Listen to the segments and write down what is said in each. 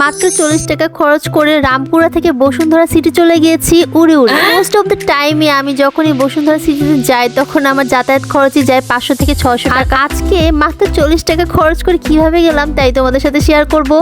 মাত্র 40 টাকা খরচ করে রামপুরা থেকে বসুন্ধরা সিটি চলে গিয়েছি উড়ে উড়ে। মোস্ট অফ দ্য টাইমে আমি যখনই বসুন্ধরা সিটিতে যাই তখন আমার যাতায়াত খরচই যায় 500 থেকে 600 টাকা। আজকে মাত্র 40 টাকা খরচ করে কিভাবে গেলাম তাই তোমাদের সাথে শেয়ার করব।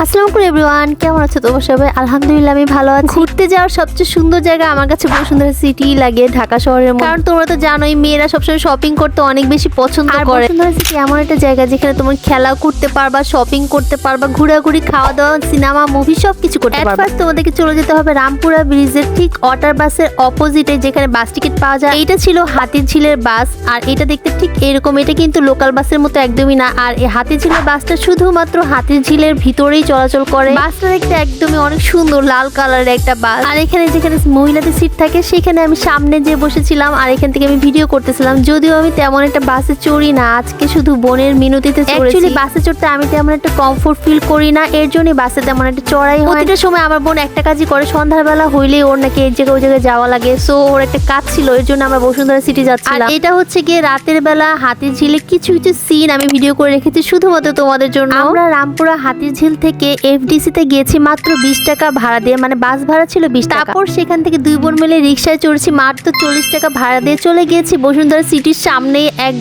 আসসালামু আলাইকুম এভরিওয়ান, কেমন আছো তোমরা সবাই? আলহামদুলিল্লাহ আমি ভালো আছি। ঘুরতে যাওয়ার সবচেয়ে সুন্দর জায়গা আমার কাছে বসুন্ধরা সিটি লাগে ঢাকা শহরের মধ্যে, কারণ তোমরা তো জানোই মেয়েরা সবসময় শপিং করতে অনেক বেশি পছন্দ করে। বসুন্ধরা সিটি এমন একটা জায়গা যেখানে তোমরা খেলাও করতে পারবা, শপিং করতে পারবা, ঘোরাঘুরি, খাওয়া দাওয়া, সিনেমা, মুভি সবকিছু করতে পারবা। ফার্স্ট তোমাদেরকে চলে যেতে হবে রামপুরা ব্রিজের ঠিক ওয়াটার বাসের অপোজিটে যেখানে বাস টিকিট পাওয়া যায়। এইটা ছিল হাতিরঝিলের বাস, আর এটা দেখতে ঠিক এরকম। এটা কিন্তু লোকাল বাসের মতো একদমই না। আর এই হাতিরঝিলের বাসটা শুধুমাত্র হাতিরঝিলের ভিতরেই চলাচল করে। বাসটা দেখতে একদমই অনেক সুন্দর, লাল কালারের একটা বাস। আর এখানে যেখানে মহিলাদের সিট থাকে সেখানে আমি সামনে যে বসেছিলাম, আর এখান থেকে আমি ভিডিও করতেছিলাম। যদিও আমি তেমন একটা বাসে চড়ি না, আজকে শুধু বোনের মিনতিতে চড়েছি। অ্যাকচুয়ালি বাসে চড়তে আমি তেমন একটা কমফোর্ট ফিল করি না, এর জন্য বাসে তেমন একটা চড়াই হয়। প্রতিটা সময় আমার বোন একটা কাজই করে, সন্ধ্যাবেলা হইলেই ওর নাকি এক জায়গায় ওই জায়গায় যাওয়া লাগে। সো ওর একটা কাজ ছিল, এর জন্য আমরা বসুন্ধরা সিটি যাচ্ছিলাম। আর এটা হচ্ছে গিয়ে রাতের বেলা হাতিরঝিলে কিছু কিছু সিন আমি ভিডিও করে রেখেছি শুধুমাত্র তোমাদের জন্য। আমরা রামপুরা হাতিরঝিল থেকে এফডিসি তে গিয়েছি মাত্র 20 টাকা ভাড়া দিয়ে, মানে বাস ভাড়া ছিল 20 টাকা। তারপর সেখান থেকে দুই বোন মিলে রিক্সায় চড়ছি, মাত্র 40 টাকা ভাড়া দিয়ে চলে গিয়েছি বসুন্ধরা সিটির সামনে।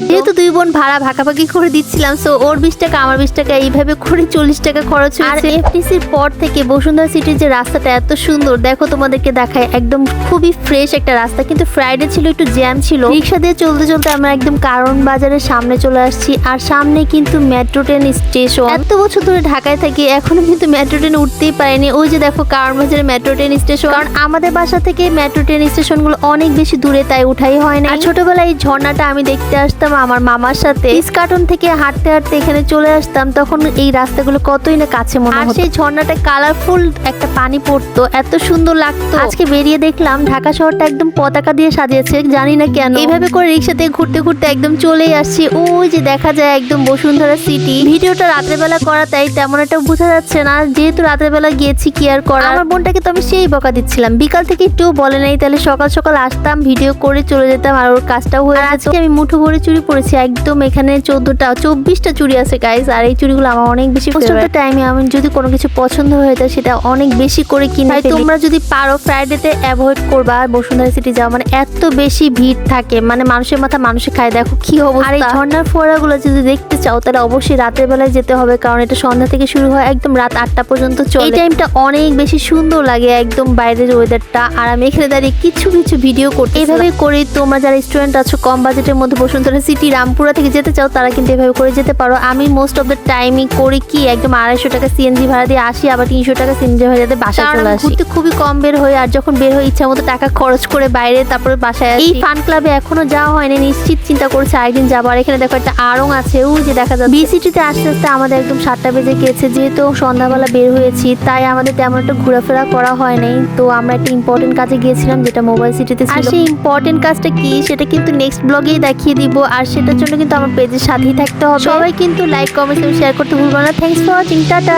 যেহেতু দুই বোন ভাড়া ভাগাভাগি করে দিচ্ছিলাম, সো ওর 20 টাকা আমার 20 টাকা, এইভাবে করে 40 টাকা খরচ হয়েছে। আর এফডিসির পর থেকে বসুন্ধরা সিটির যে রাস্তাটা এত সুন্দর, দেখো তোমাদেরকে দেখায়, একদম খুবই ফ্রেশ একটা রাস্তা। কিন্তু ফ্রাইডে ছিল, একটু জ্যাম ছিল। রিক্সা দিয়ে চলতে চলতে আমরা একদম কারণ বাজারের সামনে চলে আসছি, আর সামনে কিন্তু মেট্রো ট্রেন স্টেশন। এত বছর ধরে ঢাকায় থাকি, এখনো কিন্তু মেট্রো ট্রেন উঠতেই পারেনি। ওই যে দেখো কারণ বাজারে মেট্রো ট্রেন স্টেশন, কারণ আমাদের বাসা থেকে মেট্রো ট্রেন স্টেশন গুলো অনেক বেশি দূরে, তাই উঠাই হয় না। ছোটবেলায় এই ঝর্ণাটা আমি দেখতে আসতাম আমার মামার সাথে। ইস্কাটন থেকে হাঁটতে হাঁটতে এখানে চলে আসতাম, তখন এই রাস্তাগুলো কতই না কাছে মনে হতো। আর সেই ঝর্ণাটা কালারফুল একটা পানি পড়তো, এত সুন্দর লাগতো। আজকে বেরিয়ে দেখলাম ঢাকা শহরটা একদম পতাকা দিয়ে সাজিয়েছে, জানি না কেন। এইভাবে করে রিক্সাতে ঘুরতে ঘুরতে একদম চলেই আসছি। ওই যে দেখা যায় একদম বসুন্ধরা সিটি। ভিডিওটা রাতের বেলা করা, তাই তেমন একটা বোঝা যাচ্ছে না, যেহেতু রাতের বেলা গিয়েছি কি আর করা। আমার বোনটাকে তো আমি সেই বকা দিচ্ছিলাম, বিকাল থেকে একটু বলে নাই, তাহলে সকাল সকাল আসতাম, ভিডিও করে চলে যেতাম, আর ওর কাজটাও হয়ে যেত। আজকে আমি মুঠো ভরে চুড়ি পরেছি, একদম এখানে 24টা চুড়ি আছে গাইস, আর এই চুড়িগুলো আমার অনেক বেশি পছন্দের। টাইমে আমি যদি কোনো কিছু পছন্দ হয়ে যায় সেটা অনেক বেশি করে কিনে ফেলি। তোমরা যদি পারো ফ্রাইডেতে অ্যাভয়েড করবা বসুন্ধরা সিটি যাওয়া, মানে এত বেশি ভিড় থাকে, মানে মানুষের মাথা মানুষে খায়। দেখো কি অবস্থা। আর এই ঝর্ণার ফোয়ারাগুলো যদি দেখতে চাও তাহলে অবশ্যই রাতের বেলায় যেতে হবে, কারণ এটা সন্ধ্যা থেকে শুরু হয়, একদম রাত 8টা পর্যন্ত চলে। এই টাইমটা অনেক বেশি সুন্দর লাগে, একদম বাইরের ওয়েদারটা। আর আমি এখানে দাঁড়িয়ে কিছু কিছু ভিডিও করতে। এইভাবে করে তোমরা যারা স্টুডেন্ট আছো, কম বাজেটের মধ্যে বসুন্ধরা সিটি রামপুরা থেকে যেতে চাও, তারা কিন্তু এভাবে করে যেতে পারো। আমি মোস্ট অফ দ্য টাইমই করি কি, একদম 250 টাকা সিএনজি ভাড়া দিয়ে আসি, আবার 300 টাকা সিএনজি ভাড়া দিয়ে বাসায় চলে আসি। ঘুরতে খুবই কম বের হই, আর যখন বের হই ইচ্ছা মতো টাকা খরচ করে বাইরে, তারপরে বাসায় আসি। এই ফান ক্লাবে এখনো যাওয়া হয়নি, নিশ্চিত চিন্তা করছে আরেকদিন যাবো। আর এখানে দেখো একটা আড়ং আছে, ওই যে দেখা যাচ্ছে। বিসিটিতে আসতে আসতে আমাদের একদম 7টা বেজে গিয়েছে, যেহেতু সন্ধ্যাবেলা বের হয়েছি, তাই আমাদের তেমন একটা ঘোরাফেরা করা হয় নাই। তো আমরা একটা ইম্পর্টেন্ট কাজে গিয়েছিলাম, যেটা মোবাইল সিটিতে ছিল। আর সেই ইম্পর্টেন্ট কাজটা কি সেটা কিন্তু নেক্সট ব্লগেই দেখিয়ে দিব, আর সেটার জন্য কিন্তু আমার পেজের সাথেই থাকতে হবে। সবাই কিন্তু লাইক, কমেন্ট এবং শেয়ার করতে ভুলবো না। Thanks for watching, tata.